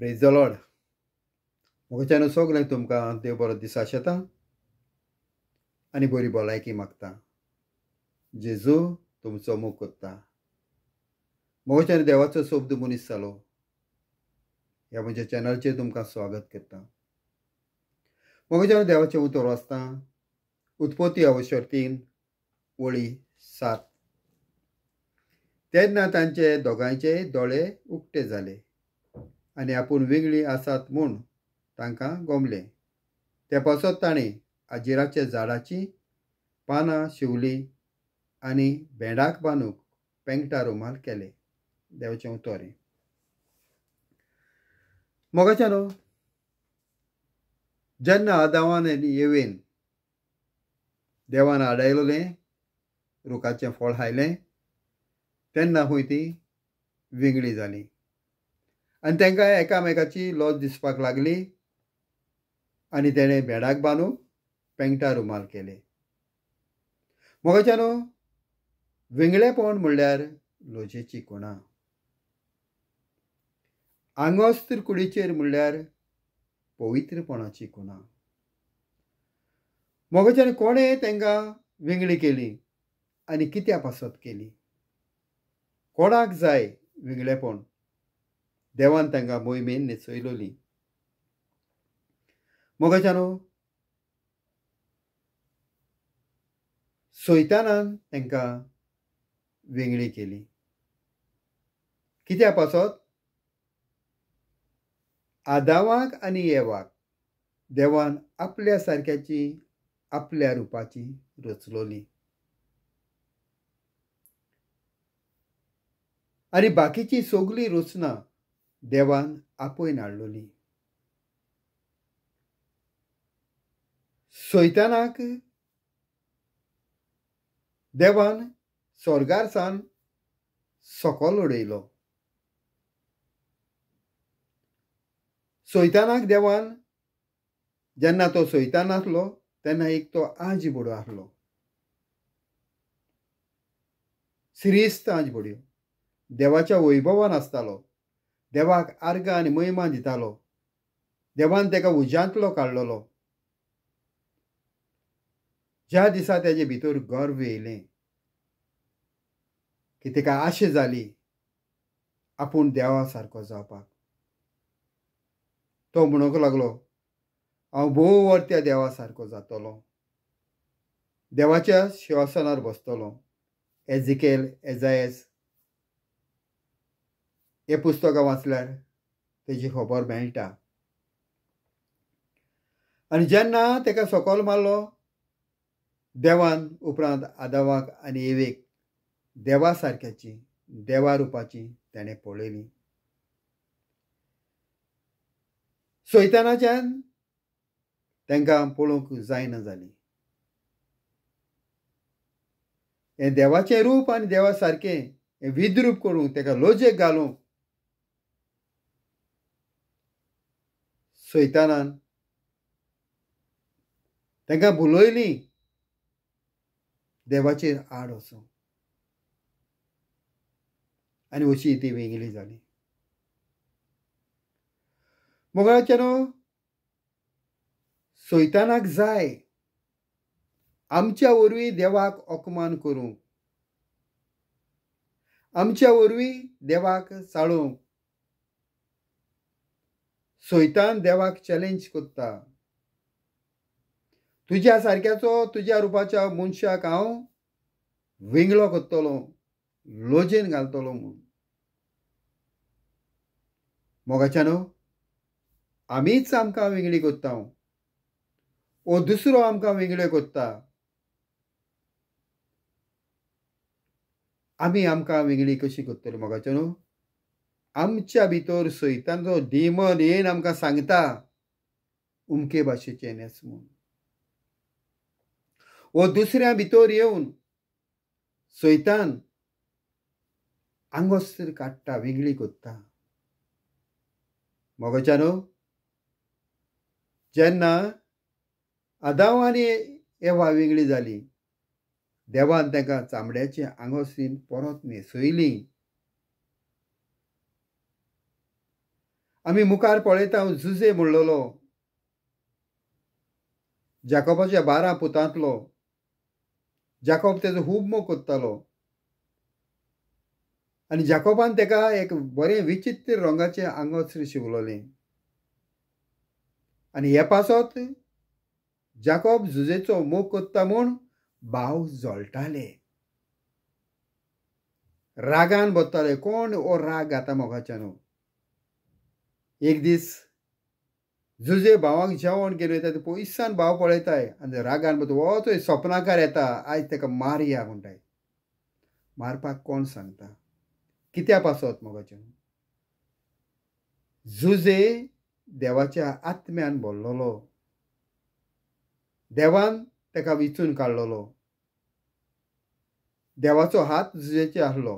Praise the Lord. म्हज्यान सगळ्यांक तुमकां देव बरो दीस आशेता आनी बरी भलायकी मागता. जेजू तुमचो मोग कोत्ता. म्हज्यान देवाचो शब्द मनीस जालो ह्या म्हज्या चॅनलचेर तुमकां स्वागत करता. म्हज्यान देवाचें उतर वाचता. उत्पत्ती अवसर 3 वळी 7. तेन्ना तांचे दोगांयचे दोळे उक्ते जाले आनी आपूण वेगळी आसात म्हूण तांकां गमलें. ते पासत ताणें आजिराच्या झाडाची पानां शिवलीं आनी भेंडाक बांदूंक पेंगटा रुमाल केले. देवाचें उतर. मोगाच्यानो जेन्ना आदावान आनी येवेन देवान आडयलोलें रुखाचें फळ खायलें तेन्ना खंय ती वेगळी जाली आनी तांकां एकामेकाची लज दिसपाक लागली आनी तेणें भेंडाक बांदूंक पेंगटा रुमाल केले. मोगाच्यानो वेगळेपण म्हणल्यार लजेची खुणां. आंगोस्त्र कुडीचेर म्हणल्यार पवित्रपणाची खुणां. मोगाच्यान कोणें तांकां वेगळी केली आनी कित्या पासत केली. कोणाक जाय वेगळेपण. देवान तांकां मोहिमेन न्हेसयलोली. मोगाच्यानो सैतानान तांकां वेगळी केली. कित्या पासत आदावाक आनी येवाक देवान आपल्या सारक्याची आपल्या रुपाची रचलोली आनी बाकीची सगळी रचना देवान आपयन हाडलोली. सैतानाक देवान स्वर्गार सावन सकयल उडयलो. सैतानाक देवान जेन्ना तो सैतान आसलो तेन्ना एक तो आंजबडो आसलो. श्रेश्ठ आंजबड्यो देवाच्या वैभवान आसतालो. देवाक आर्ग आनी महिमा दितालो. देवान ताका उज्यांतलो काडलोलो. ज्या दिसा तेजे भितर गर्व येयलें की ताका आशा जाली आपूण देवा सारको जावपाक, तो म्हणूंक लागलो हांव भोव वर्त्या देवा सारको जातलो, देवाच्या सिंहासनार बसतलो. एजिकेल एजायस हे पुस्तकां वाचल्यार तेजी खबर मेळटा. आनी जेन्ना ताका सकयल मारलो देवान उपरांत आदावाक आनी येवेक देवा सारक्याची देवा रुपाची ताणें पळयली. सैतानाच्यान तांकां पळोवंक जायना जाली. हें देवाचें रूप आनी देवा सारकें हें विद्रूप करूंक ताका लोजेक घालूंक सैतानान तांकां भुलयली देवाचेर आड वचूंक आनी अशी ती वेगळी जाली. मोगाच्यानो सैतानाक जाय आमच्या वरवीं देवाक अपमान करूंक, आमच्या वरवीं देवाक चाळूंक. सैतान देवाक चॅलेंज करता. तुज्या सारक्याचो तुज्या रुपाच्या मनशाक हांव वेगळो करतलो, लोजेन घालतलो म्हूण. मोगाच्यानो आमीच आमकां वेगळी करता ओ दुसरो आमकां वेगळ्यो करता. आमी आमकां वेगळी कशी करतली मोगाच्यानो. आमच्या भितर सैतानाचो डिमन येवन आमकां सांगता उमके भाशेचें न्हेस म्हूण. वो दुसऱ्या भितर येवन सैतान आंगोस्त्र काडटा, वेगळी करता. मोगाच्यानो जेन्ना आदाव आनी येवा वेगळी जाली देवान तांकां चामड्याची आंगोस्तीन परत न्हेसयली आमी मुखार पळयता जुजे म्हणलोलो जाकोबाच्या 12 पुतांतलो. जाकोब तेजो खूब मोग कोत्तालो आनी जाकोबान तेका एक बरें विचित्र रंगाचें आंगोस्त्र शिवलोलें. आनी हे पासत जाकोब जुजेचो मोग कोत्ता म्हूण भाव जळटाले, रागान बसताले. कोण हो राग घाता मोगाच्यान? एक दीस जुजे भावाक जेवण घेवन वयता. पयसान भाव पळयताय आनी रागान बसता. हो थंय सपनाकार येता, आयज ताका मारया म्हणटाय. मारपाक कोण सांगता? कित्या पासत मोगाच्यान? जुजे देवाच्या आत्म्यान भरलोलो. देवान ताका विचून काडलोलो. देवाचो हात जुजेचेर आसलो.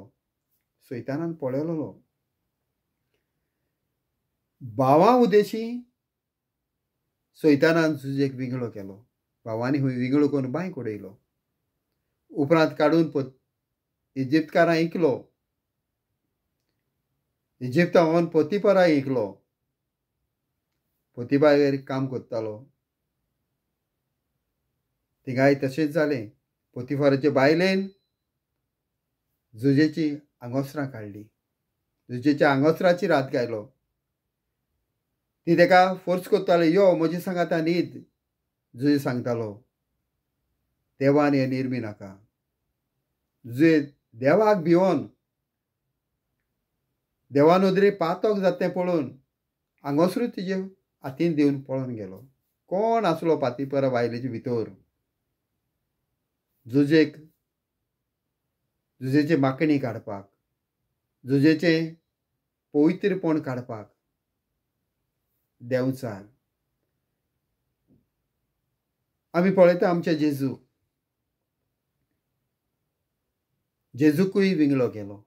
सैतानान पळयलोलो. भावा उदेशी सैतानान जुजेक विंगळो केलो. भावांनी हूंय विंगळो करून बांयक उडयलो. उपरांत काडून इजिप्तकारांक इकलो. इजिप्ता व्हरून पोतिफराक इकलो. पोतिफार काम कोत्तालो. थिंगाय तशेंच जालें. पोतिफराचे बायलेन जुजेची आंगोसरां काडली. जुजेच्या आंगोसराचेर हात घायलो. ती ताका फोर्स कोत्ताली, यो म्हजे सांगात न्हीद. जुजे सांगतालो, देवान हे निर्मी नाका. जुजे देवाक भिवोन देवा नदरे पातक जाता तें पळोवन आंगोसरूच तिजे हातीन दिवन पळोवन गेलो. कोण आसलो पोतिफरा बायलेचे भितर? जुजेचे माकणी काडपाक, जुजेचे पवित्रपण काडपाक देंवचार. आमी पळयता आमच्या जेजूकूय विंगळो केलो.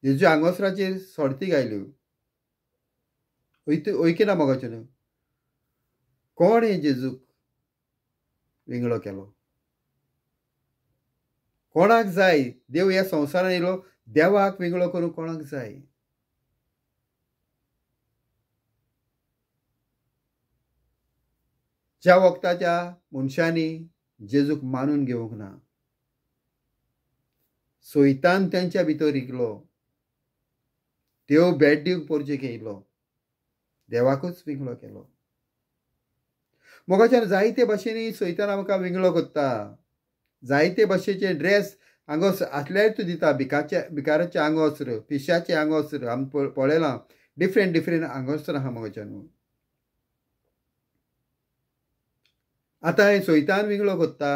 जेजू आंगोसराचेर सोडती घायल्यो. ओयकिना मोगाच्यान? कोण हे जेजूक विंगळो केलो? कोणाक जाय? देव ह्या संवसारान येयलो देवाक विंगळो करूंक कोणाक जाय? ज्या वक्ताच्या मनशांनी जेजूक मानून घेवंक ना, सैतान तेंच्या भितर इकलो. देव भेट दिवंक पोरचेक येयलो. देवाकूच विंगळो केलो. मोगाच्यान जायते भाशेनी सैतान आमकां विंगळो कोत्ता. जायते भाशेचे ड्रेस आंगोस आसल्यार तूं दिता. भिकाराचे आंगोस्र, पिशाचे आंगोस्र आमी पळयलां. डिफरंट आंगोस्र आहा मोगाच्यान. आतां हे सैतान विंगळो कोत्ता.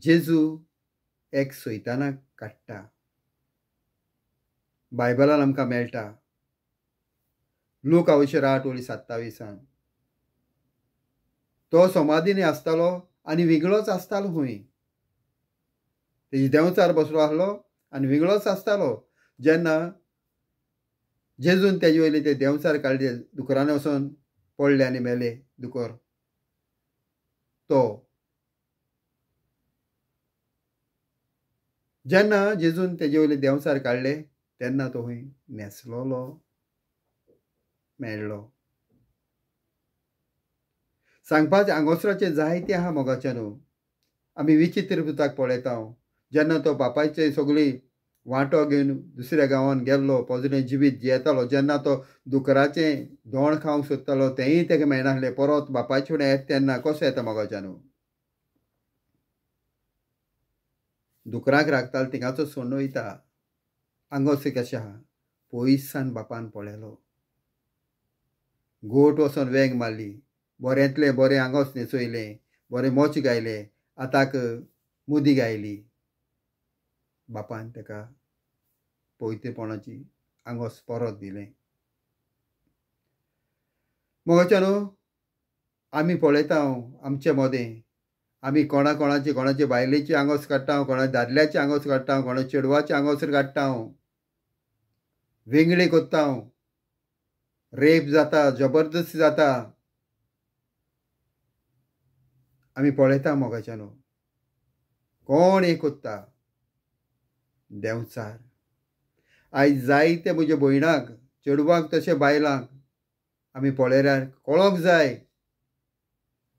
जेजू एक सैतानाक काडटा. बायबलान आमकां मेळटा. लूक 8:27 तो समाधीनी आसतालो आनी विंगळोच आसतालो. हूंय तेजी देंवचार बसलो आसलो आनी विंगळोच आसतालो. जेन्ना जेजून तेजे वयले ते देंवचार काडले, दुकरांनी वचोन पडले आनी मेले दुकर. तो जेन्ना जेजून तेजे वयले देंवचार काडले तेन्ना तो हूंय न्हेसलोलो मेळ्ळो. सांगपाचे आंगोसराचे जायते आहा मोगाच्यान. आमी विचित्र पुताक पळयता. जेन्ना तो बापायचे सगळी वांटो घेवन दुसऱ्या गांवांत गेल्लो, पोजडें जिवीत जियेतालो. जेन्ना तो दुकराचें दोण खावंक सोदतालो तेंय तेका मेळनासलें. परत बापायचे फुडें येता तेन्ना कसो येता मोगाच्यान? दुकराक राखतालो थिंगाचो सोडून वयता. आंगोस कशें आहा? पयसान बापान पळयलो. गोट वचोन वेंग मारली. बरेंतलें बरें आंगोस न्हेसयलें, बरें मोच घायलें, आताक मुदी घायली. बापान ताका पवित्रपणाची आंगोस परत दिलें. मोगाच्यान आमी पळयता आमचे मदें आमी कोणाचे बायलेची आंगोस काडटा, कोणा दादल्याचे आंगोस काडटा, कोणा चेडवाचे आंगोसर काडटा, वेगळी कोत्ता, रेप जाता, जबरदस्ती जाता. आमी पळयता मोगाच्यान. कोण हे कोत्ता? देंवचार. आयज जायते म्हज्या भयणाक चेडवांक तशे बायलांक आमी पळयल्यार कळोंक जाय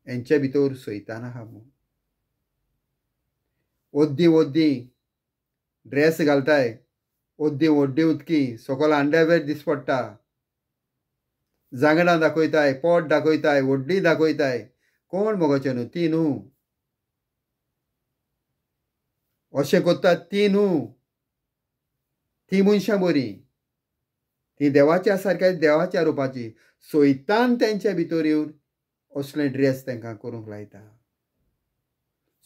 हेंचे भितर सैतान आहा म्हूण. ओद्दी ओद्दी ड्रेस घालताय, ओद्दी व्हडली उदकी, सकयल अंडरवेर दीस पडटा, जांगडां दाखयताय, पोट दाखयताय, व्हडली दाखयताय. कोण मोगोचे न्हू ती न्हू, अशें कोत्तात ती न्हू, ती मनशां बरी, ती देवाच्या सारक्या देवाच्या रुपाची. सैतान तेंच्या भितर येवन असले ड्रेस तांकां करूंक लायता.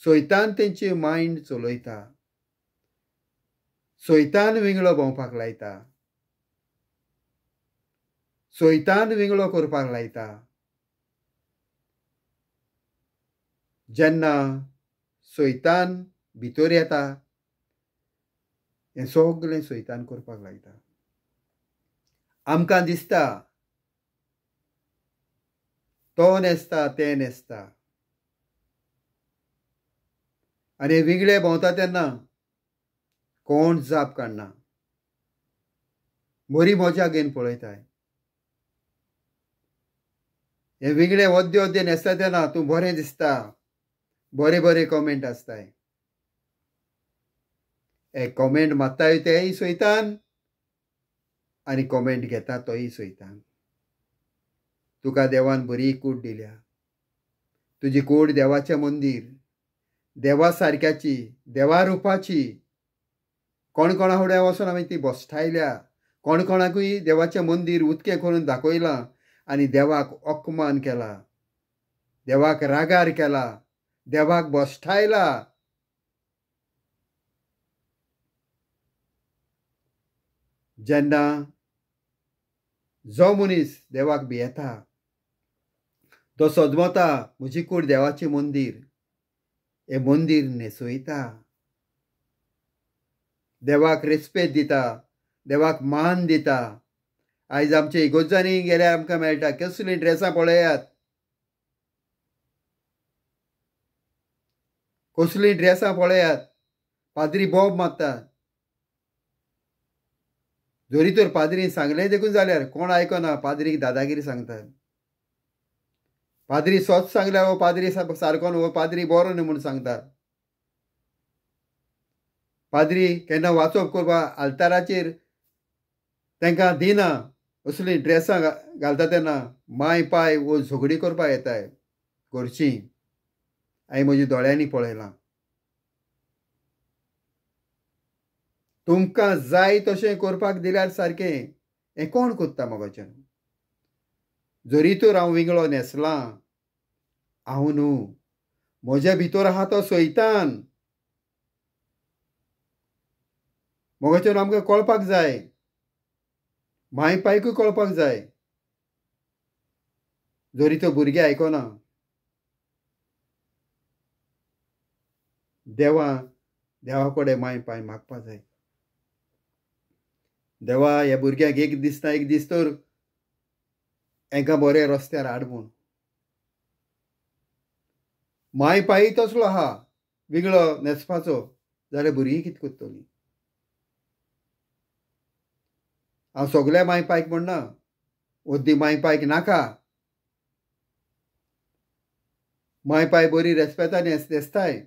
सैतान तेंची मायंड चलयता. सैतान विंगडो भोंवपाक लायता. सैतान विंगडो करपाक लायता. जेन्ना सैतान भितर येता हें सगळें सैतान करपाक लायता. आमकां दिसता तो न्हेसता तें न्हेसता आनी विंगडे भोंवता तेन्ना कोण जाप काडना, बरी मजा घेवन पळयताय. हे विंगडे ओद्दे ओद्दे न्हेसता तेन्ना तूं बरें दिसता, बरे बरे कॉमेंट आसताय. हे कॉमेंट मारताय तेय सैतान आनी कॉमेंट घेता तोय सैतान. तुका देवान बरी कूड दिल्या, तुजी कूड देवाचें मंदीर, देवा सारक्याची, देवा रुपाची. कोण कोणा फुडें वचून आमी ती बसठायल्या, कोण कोणाकूय देवाचें मंदीर उदकें करून दाखयलां आनी देवाक अपमान केला, देवाक रागार केला, देवाक बसठायला. जेन्ना जो मनीस देवाक भियेता तो सदमता म्हजी कूड देवाचें मंदीर, हें मंदीर न्हेसयता, देवाक रेस्पेद दिता, देवाक मान दिता. आयज आमचे इगोर्जांनी गेल्यार आमकां मेळटा कसलीं ड्रेसां पळयात, कसलीं ड्रेसां पळयात. पाद्री बोब मारतात. जोरी तर पाद्री सांगलें देखून जाल्यार कोण आयकना, पाद्रीक दादागिरी सांगतात. पाद्री सोच सांगल्यार हो पाद्री सारको न्हू, हो पाद्री बरो न्हू म्हूण सांगतात. पाद्री केन्ना वाचप करपाक आल्ताराचेर तांकां दिना. असलीं ड्रेसां घालता तेन्ना माय पाय वो झगडी करपाक येताय घरचीं. हांवें म्हज्या दोळ्यांनी पळयलां. तुमकां जाय तशें करपाक दिल्यार सारकें हें कोण कोत्ता मोगाचें. जरी तर हांव विंगडो न्हेसलां, हांव न्हू, म्हज्या भितर आहा तो सैतान. मोगाचें आमकां कळपाक जाय, माय पायकूय कळपाक जाय. जरी तो भुरगे आयकना, देवा कडेन माय पाय मागपाक जाय. देवा ह्या भुरग्याक एक दीस ना एक दीस तर हांकां बरे रस्त्यार हाड म्हूण. माय पाय तसलो आहा विंगडो न्हेसपाचो जाल्यार भुरगीं कितें करतलीं. हांव सगल्या माय पायक म्हणना, ओद्दी माय पायक नाका. माय पाय बरी रेस्पेदान न्हेसताय,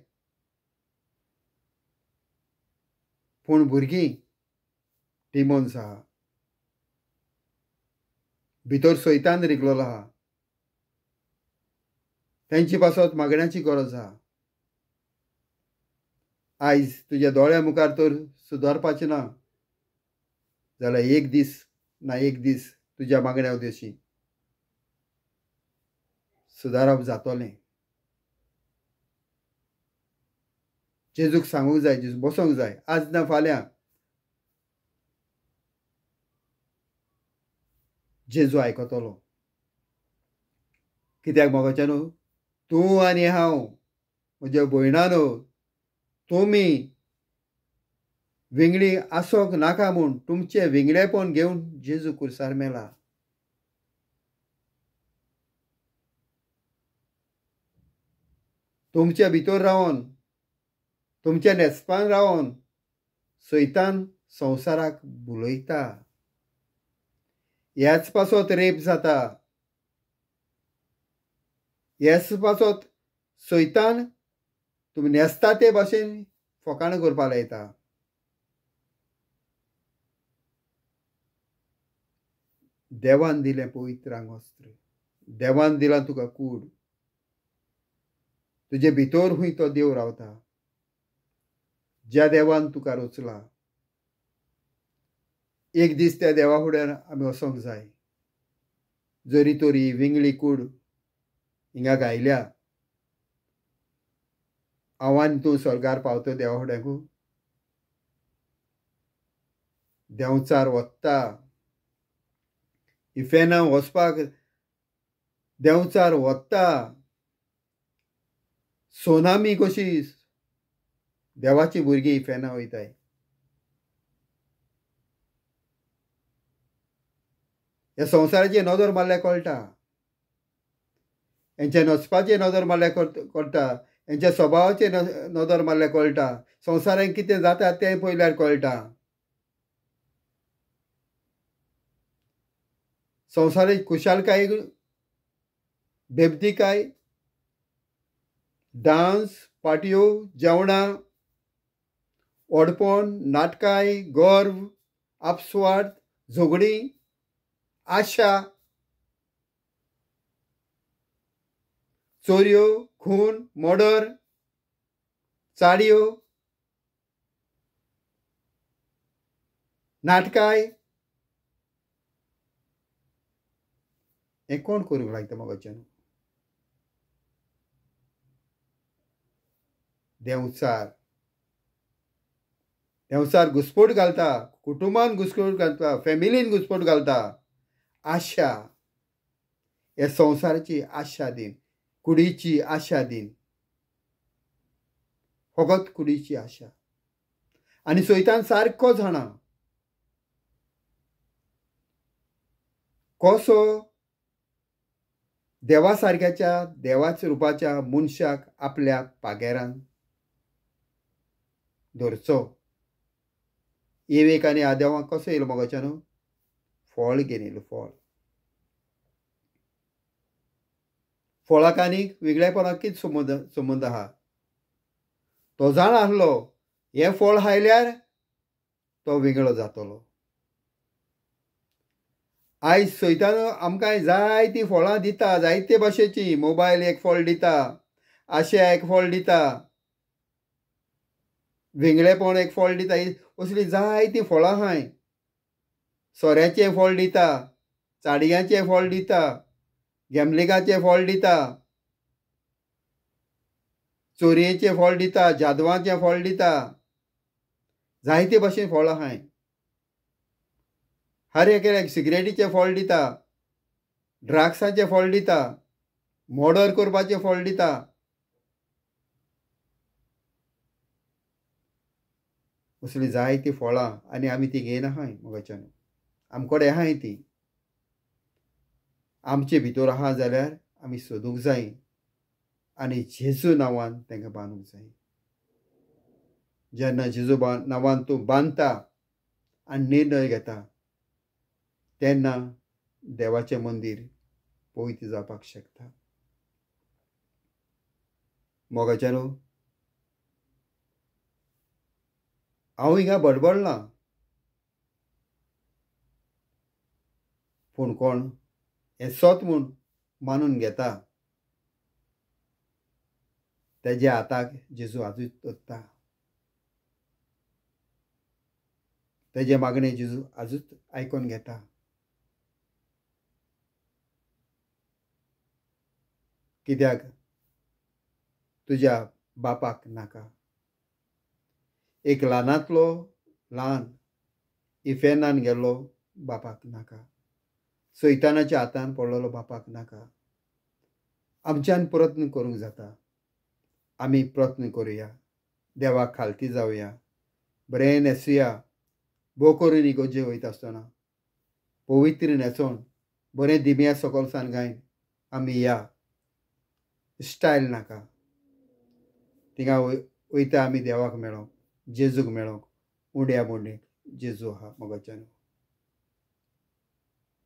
पूण भुरगीं डिमोन्स आहा, भितर सैतान रिगलोलो आहा. तेंची पासत मागण्याची गरज आहा. आयज तुज्या दोळ्या मुखार तर सुदारपाचें ना जाल्यार एक दीस ना एक दीस तुज्या मागण्या उदेशी सुदारप जातलें. जेजूक सांगूंक जाय, जेजू बसोंक जाय. आज ना फाल्यां जेजू आयकतलो. कित्याक मोगाचें न्हू, तूं आनी हांव, म्हज्या भयणानो, तुमी विंगडी आसोंक नाका म्हूण तुमचें विंगडेपण घेवन जेजू कुर्सार मेला. तुमच्या भितर रावन, तुमच्या न्हेसपान रावन सैतान संवसाराक बुलयता. ह्याच पासत रेप जाता. ह्याच पासत सैतान तुमी न्हेसता ते भाशेन फकाणां करपाक लायता. देवान दिलें पवित्र आंगवस्त्र. देवान दिला तुका कूड. तुजे भितर खूंय तो देव रावता. ज्या देवान तुका रचला एक दीस त्या देवा फुड्यान आमी वचोंक जाय. जरी तरी विंगळी कूड हिंगा गायल्या हांव आनी तूं स्वर्गार पावतो देवा फुड्याकू. देंवचार वत्ता. इफेना वचपाक देंवचार वत्ता. सोनामी कशी देवाची भुरगीं इफेना वयताय. ह्या संवसाराची नदर मारल्यार कळटा. हेंच्या नचपाचे नदर मारल्यार कळटा. हेंच्या स्वभावाचे नदर मारल्यार कळटा. संवसारान कितें जाता तें पळयल्यार कळटा. संवसाराची खुशालकाय बेबदीकाय डान्स पार्ट्यो जेवणां ओडपण नाटकाय गर्व आपस्वार्थ झगडीं आशा चोरयो खून मर्डर चाडयो नाटकाय हें कोण करूंक लायता मोगाच्यान. देंवचार घुसपट घालता. कुटुंबान घुसपट घालता. फॅमिलीन घुसपट घालता. आशा हे संवसाराची आशा दिन. कुडीची आशा दिन. फकत कुडीची आशा. आनी सैतान सारको जाणा कसो देवा सारक्याच्या देवाच्या रुपाच्या मनशाक आपल्या पागेरान धरचो. एक आनी आदेवाक कसो येयलो मोगाच्यान फळ घेवन येयलो. फळाक आनीक वेगळेपणाक कितें संबंद आहा. तो जाण आसलो हें फळ खायल्यार तो वेगळो जातलो. आयज सैतान आमकां जायतीं फळां दिता. जायते भाशेची. मोबायल एक फळ दिता. आशा एक फळ दिता. वेगळेपण एक फळ दिता. असलीं जायतीं फळां आहाय. सोऱ्याचें फळ दिता. चाडयांचें फळ दिता. गॅमलिंगाचें फळ दिता. चोरयेचें फळ दिता. जादवाचें फळ दिता. जायते भाशेन फळ आहाय. हर एक सिगरेटीचें फळ दिता. ड्रग्साचें फळ दिता. मर्डर करपाचें फळ दिता. असलीं जायतीं फळां आनी आमी ती घेयनाहाय मोगाच्यान. आमचे कडेन आहाय ती. आमचे भितर आहा जाल्यार आमी सोदूंक जाय आनी जेजू नांवान तांकां बांदूंक जाय. जेन्ना जेजू नांवान तूं बांदता आनी निर्णय घेता तेन्ना देवाचें मंदीर पवित्र जावपाक शकता. मोगाच्यानो हांव हिंगा बडबडलां. पूण कोण हें सत म्हूण मानून घेता तेज्या हाताक जेजू आजूच धरता. तेजे मागणें जेजू आजूच आयकोन घेता. कित्याक तुज्या बापाक नाका. एक ल्हानांतलो ल्हान इफेनान गेल्लो बापाक नाका. सैतानाच्या हातान पडलेलो बापाक नाका. आमच्यान प्रयत्न करूंक जाता. आमी प्रयत्न करुया. देवाक खालती जावया. बरें न्हेसुया. भोव करून इगोर्जे वयता आसतना पवित्र न्हेसोन बरें दिम्या सकलसाण गायन आमी या. स्टायल नाका. थिंगा वयता आमी देवाक मेळोंक जेजूक मेळोंक उंड्या बोंडेक जेजू आहा मोगाच्यान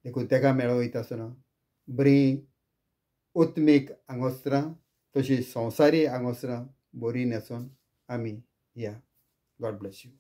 देखून तेका मेळो वयता आसतना बरीं ओत्मीक आंगोस्त्रां तशीं संवसारी आंगोस्त्रां बरीं न्हेसोन आमी या. God bless you.